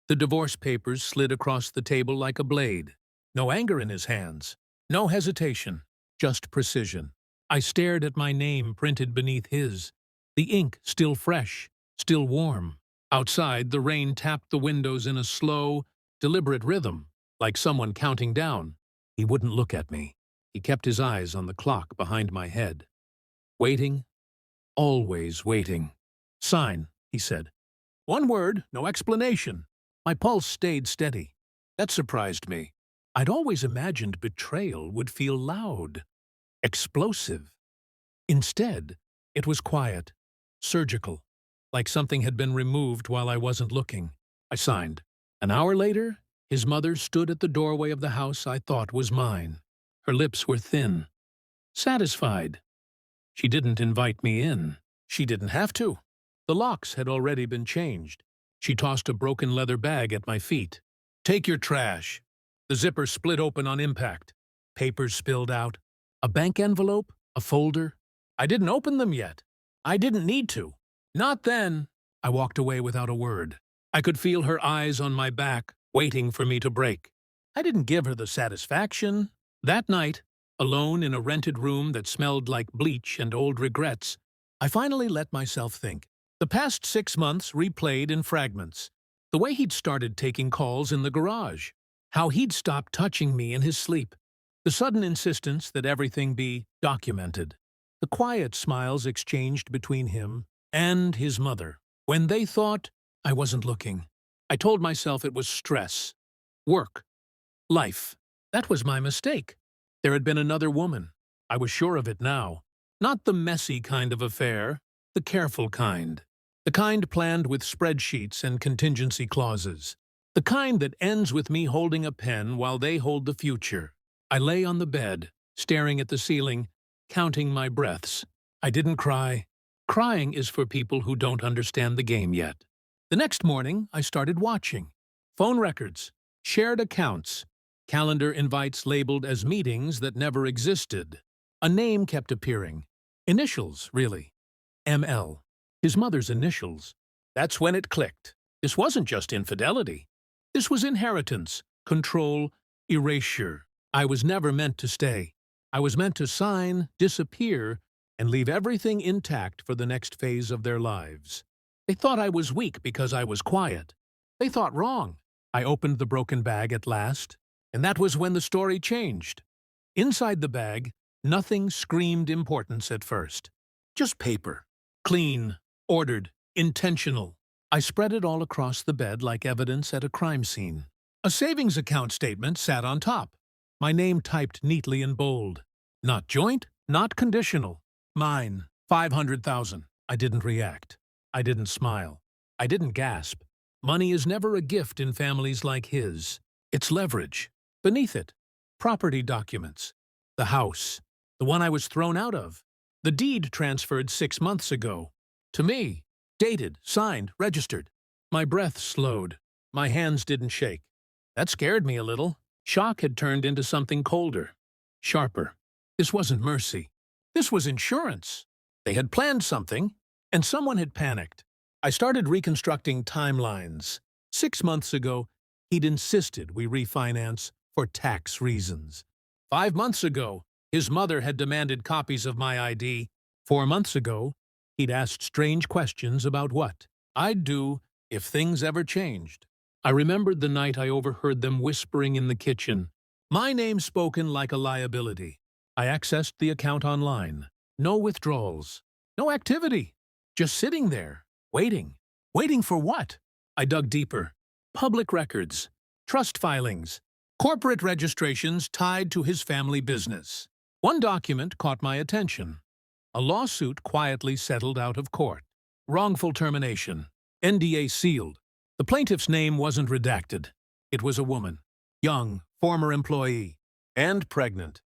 The divorce papers slid across the table like a blade. No anger in his hands. No hesitation. Just precision. I stared at my name printed beneath his. The ink still fresh, still warm. Outside, the rain tapped the windows in a slow, deliberate rhythm, like someone counting down. He wouldn't look at me. He kept his eyes on the clock behind my head. Waiting, always waiting. Sign, he said. One word, no explanation. My pulse stayed steady. That surprised me. I'd always imagined betrayal would feel loud, explosive. Instead, it was quiet, surgical, like something had been removed while I wasn't looking. I signed. An hour later, his mother stood at the doorway of the house I thought was mine. Her lips were thin, satisfied. She didn't invite me in. She didn't have to. The locks had already been changed. She tossed a broken leather bag at my feet. Take your trash. The zipper split open on impact. Papers spilled out. A bank envelope, a folder. I didn't open them yet. I didn't need to. Not then. I walked away without a word. I could feel her eyes on my back, waiting for me to break. I didn't give her the satisfaction. That night, alone in a rented room that smelled like bleach and old regrets, I finally let myself think. The past 6 months replayed in fragments. The way he'd started taking calls in the garage. How he'd stopped touching me in his sleep. The sudden insistence that everything be documented. The quiet smiles exchanged between him and his mother when they thought I wasn't looking. I told myself it was stress, work, life. That was my mistake. There had been another woman. I was sure of it now. Not the messy kind of affair, the careful kind. The kind planned with spreadsheets and contingency clauses. The kind that ends with me holding a pen while they hold the future. I lay on the bed, staring at the ceiling, counting my breaths. I didn't cry. Crying is for people who don't understand the game yet. The next morning, I started watching. Phone records, shared accounts, calendar invites labeled as meetings that never existed. A name kept appearing. Initials, really. ML. His mother's initials. That's when it clicked. This wasn't just infidelity. This was inheritance, control, erasure. I was never meant to stay. I was meant to sign, disappear, and leave everything intact for the next phase of their lives. They thought I was weak because I was quiet. They thought wrong. I opened the broken bag at last, and that was when the story changed. Inside the bag, nothing screamed importance at first. Just paper. Clean, ordered, intentional. I spread it all across the bed like evidence at a crime scene. A savings account statement sat on top. My name typed neatly in bold. Not joint, not conditional. Mine, 500,000. I didn't react. I didn't smile. I didn't gasp. Money is never a gift in families like his. It's leverage. Beneath it, property documents. The house, the one I was thrown out of. The deed transferred 6 months ago. To me. Dated, signed, registered. My breath slowed. My hands didn't shake. That scared me a little. Shock had turned into something colder, sharper. This wasn't mercy. This was insurance. They had planned something, and someone had panicked. I started reconstructing timelines. 6 months ago, he'd insisted we refinance for tax reasons. 5 months ago, his mother had demanded copies of my ID. 4 months ago, he'd asked strange questions about what I'd do if things ever changed. I remembered the night I overheard them whispering in the kitchen. My name spoken like a liability. I accessed the account online. No withdrawals. No activity. Just sitting there, waiting. Waiting for what? I dug deeper. Public records. Trust filings. Corporate registrations tied to his family business. One document caught my attention. A lawsuit quietly settled out of court. Wrongful termination. NDA sealed. The plaintiff's name wasn't redacted. It was a woman. Young, former employee. And pregnant.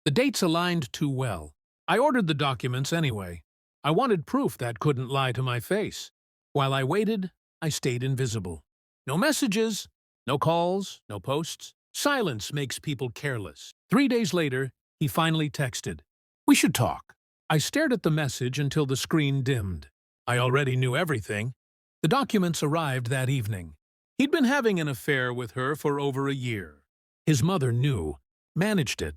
The dates aligned too well. I ordered the documents anyway. I wanted proof that couldn't lie to my face. While I waited, I stayed invisible. No messages, no calls, no posts. Silence makes people careless. 3 days later, he finally texted. We should talk. I stared at the message until the screen dimmed. I already knew everything. The documents arrived that evening. He'd been having an affair with her for over a year. His mother knew, managed it,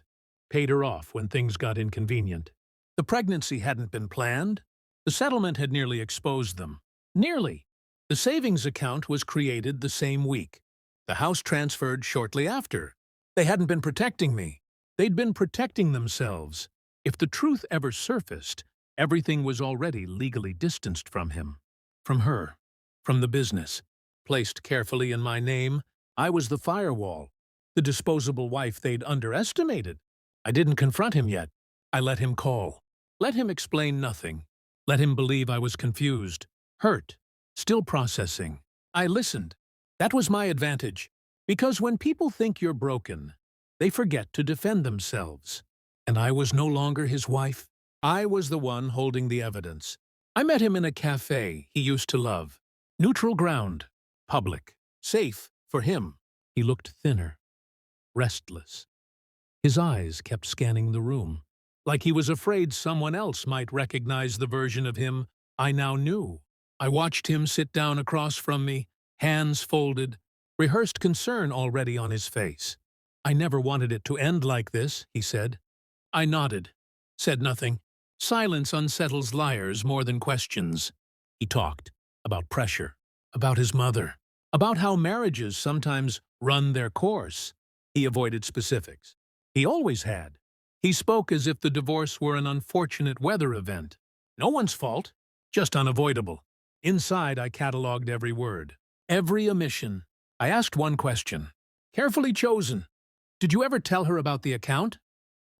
paid her off when things got inconvenient. The pregnancy hadn't been planned. The settlement had nearly exposed them. Nearly. The savings account was created the same week. The house transferred shortly after. They hadn't been protecting me. They'd been protecting themselves. If the truth ever surfaced, everything was already legally distanced from him. From her. From the business. Placed carefully in my name, I was the firewall. The disposable wife they'd underestimated. I didn't confront him yet. I let him call. Let him explain nothing. Let him believe I was confused, hurt, still processing. I listened. That was my advantage. Because when people think you're broken, they forget to defend themselves. And I was no longer his wife. I was the one holding the evidence. I met him in a cafe he used to love. Neutral ground. Public. Safe. For him. He looked thinner. Restless. His eyes kept scanning the room, like he was afraid someone else might recognize the version of him I now knew. I watched him sit down across from me, hands folded, rehearsed concern already on his face. I never wanted it to end like this, he said. I nodded, said nothing. Silence unsettles liars more than questions. He talked about pressure, about his mother, about how marriages sometimes run their course. He avoided specifics. He always had. He spoke as if the divorce were an unfortunate weather event. No one's fault, just unavoidable. Inside, I catalogued every word, every omission. I asked one question, carefully chosen. Did you ever tell her about the account?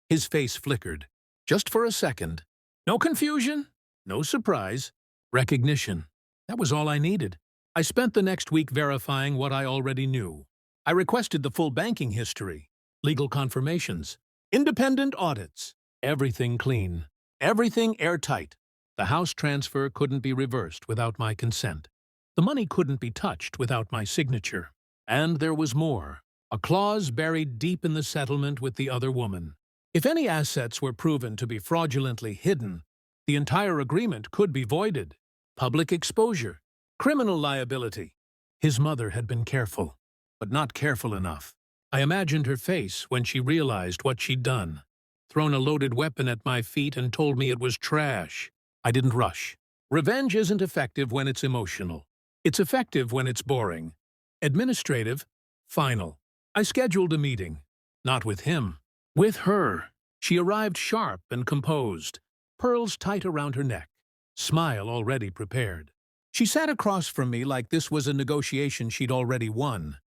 His face flickered, just for a second. No confusion, no surprise, recognition. That was all I needed. I spent the next week verifying what I already knew. I requested the full banking history, legal confirmations, independent audits, everything clean, everything airtight. The house transfer couldn't be reversed without my consent. The money couldn't be touched without my signature. And there was more, a clause buried deep in the settlement with the other woman. If any assets were proven to be fraudulently hidden, the entire agreement could be voided. Public exposure, criminal liability. His mother had been careful, but not careful enough. I imagined her face when she realized what she'd done, thrown a loaded weapon at my feet and told me it was trash. I didn't rush. Revenge isn't effective when it's emotional. It's effective when it's boring. Administrative, final. I scheduled a meeting. Not with him. With her. She arrived sharp and composed, pearls tight around her neck, smile already prepared. She sat across from me like this was a negotiation she'd already won.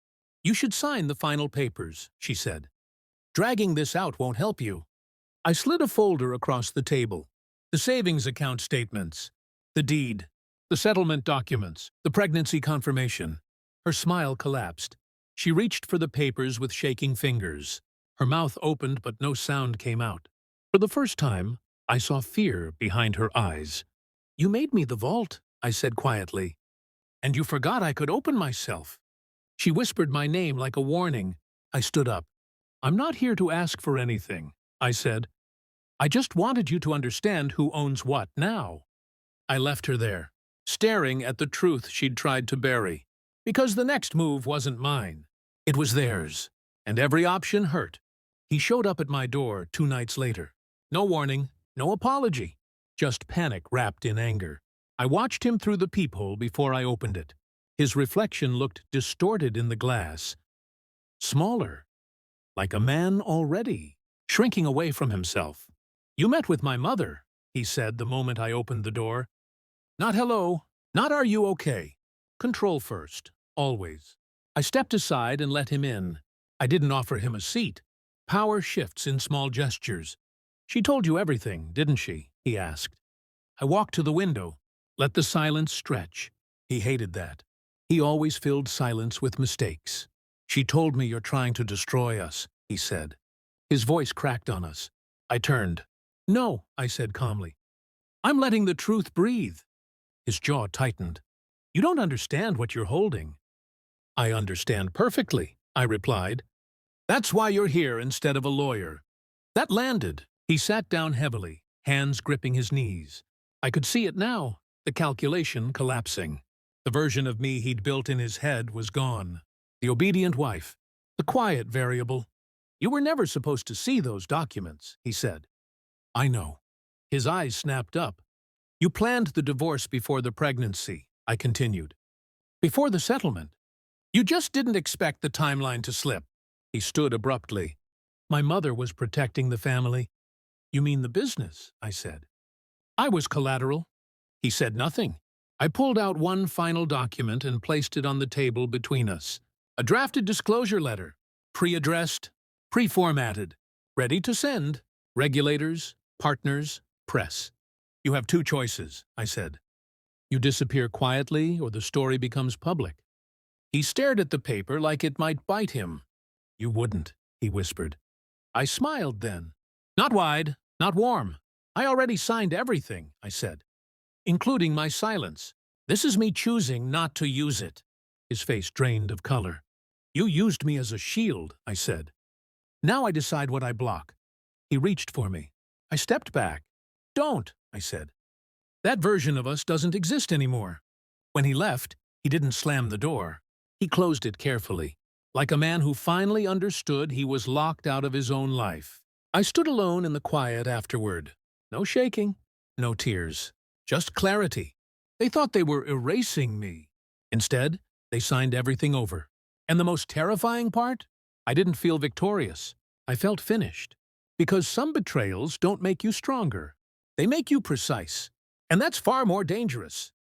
You should sign the final papers, she said. Dragging this out won't help you. I slid a folder across the table. The savings account statements, the deed, the settlement documents, the pregnancy confirmation. Her smile collapsed. She reached for the papers with shaking fingers. Her mouth opened, but no sound came out. For the first time, I saw fear behind her eyes. You made me the vault, I said quietly. And you forgot I could open myself. She whispered my name like a warning. I stood up. I'm not here to ask for anything, I said. I just wanted you to understand who owns what now. I left her there, staring at the truth she'd tried to bury. Because the next move wasn't mine. It was theirs. And every option hurt. He showed up at my door 2 nights later. No warning, no apology. Just panic wrapped in anger. I watched him through the peephole before I opened it. His reflection looked distorted in the glass. Smaller. Like a man already, shrinking away from himself. You met with my mother, he said the moment I opened the door. Not hello, not are you okay. Control first, always. I stepped aside and let him in. I didn't offer him a seat. Power shifts in small gestures. She told you everything, didn't she? He asked. I walked to the window, let the silence stretch. He hated that. He always filled silence with mistakes. She told me you're trying to destroy us, he said. His voice cracked on us. I turned. No, I said calmly. I'm letting the truth breathe. His jaw tightened. You don't understand what you're holding. I understand perfectly, I replied. That's why you're here instead of a lawyer. That landed. He sat down heavily, hands gripping his knees. I could see it now, the calculation collapsing. The version of me he'd built in his head was gone. The obedient wife. The quiet variable. You were never supposed to see those documents, he said. I know. His eyes snapped up. You planned the divorce before the pregnancy, I continued. Before the settlement. You just didn't expect the timeline to slip. He stood abruptly. My mother was protecting the family. You mean the business, I said. I was collateral. He said nothing. I pulled out one final document and placed it on the table between us. A drafted disclosure letter, pre-addressed, pre-formatted, ready to send. Regulators, partners, press. You have two choices, I said. You disappear quietly or the story becomes public. He stared at the paper like it might bite him. You wouldn't, he whispered. I smiled then. Not wide, not warm. I already signed everything, I said, including my silence. This is me choosing not to use it. His face drained of color. You used me as a shield, I said. Now I decide what I block. He reached for me. I stepped back. Don't, I said. That version of us doesn't exist anymore. When he left, he didn't slam the door. He closed it carefully, like a man who finally understood he was locked out of his own life. I stood alone in the quiet afterward. No shaking, no tears, just clarity. They thought they were erasing me. Instead, they signed everything over. And the most terrifying part? I didn't feel victorious. I felt finished. Because some betrayals don't make you stronger. They make you precise. And that's far more dangerous.